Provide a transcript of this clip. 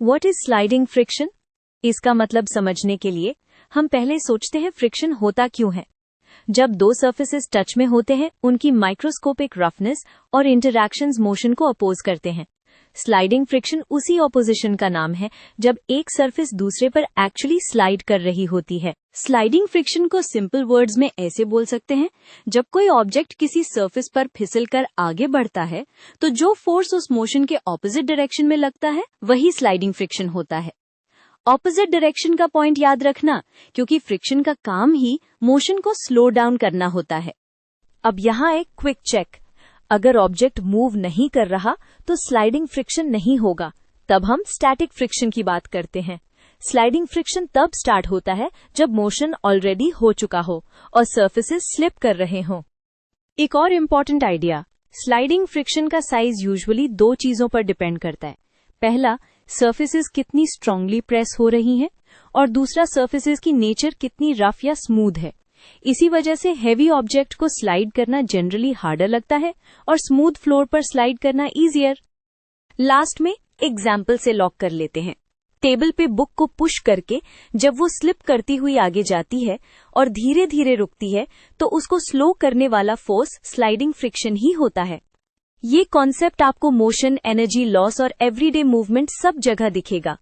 What is sliding friction? इसका मतलब समझने के लिए हम पहले सोचते हैं फ्रिक्शन होता क्यों है। जब दो सर्फेसेस टच में होते हैं, उनकी माइक्रोस्कोपिक रफनेस और इंटरैक्शंस मोशन को अपोज करते हैं। स्लाइडिंग फ्रिक्शन उसी ऑपोजिशन का नाम है जब एक सरफेस दूसरे पर एक्चुअली स्लाइड कर रही होती है। स्लाइडिंग फ्रिक्शन को सिंपल वर्ड्स में ऐसे बोल सकते हैं, जब कोई ऑब्जेक्ट किसी सरफेस पर फिसलकर आगे बढ़ता है तो जो फोर्स उस मोशन के ऑपोजिट डायरेक्शन में लगता है वही स्लाइडिंग फ्रिक्शन होता है। ऑपोजिट डायरेक्शन का पॉइंट याद रखना, क्योंकि फ्रिक्शन का काम ही मोशन को स्लो डाउन करना होता है। अब यहाँ एक क्विक चेक। अगर ऑब्जेक्ट मूव नहीं कर रहा तो स्लाइडिंग फ्रिक्शन नहीं होगा। तब हम स्टैटिक फ्रिक्शन की बात करते हैं। स्लाइडिंग फ्रिक्शन तब स्टार्ट होता है जब मोशन ऑलरेडी हो चुका हो और सर्फेसेस स्लिप कर रहे हों। एक और इम्पॉर्टेंट आइडिया, स्लाइडिंग फ्रिक्शन का साइज यूजुअली दो चीजों पर डिपेंड करता है। पहला, सर्फेसेस कितनी स्ट्रांगली प्रेस हो रही हैं, और दूसरा, सर्फेसेस की नेचर कितनी रफ या स्मूथ है। इसी वजह से हेवी ऑब्जेक्ट को स्लाइड करना जनरली हार्डर लगता है और स्मूथ फ्लोर पर स्लाइड करना इजियर। लास्ट में एग्जाम्पल से लॉक कर लेते हैं। टेबल पे बुक को पुश करके जब वो स्लिप करती हुई आगे जाती है और धीरे धीरे रुकती है तो उसको स्लो करने वाला फोर्स स्लाइडिंग फ्रिक्शन ही होता है। ये कॉन्सेप्ट आपको मोशन, एनर्जी लॉस और एवरीडे मूवमेंट सब जगह दिखेगा।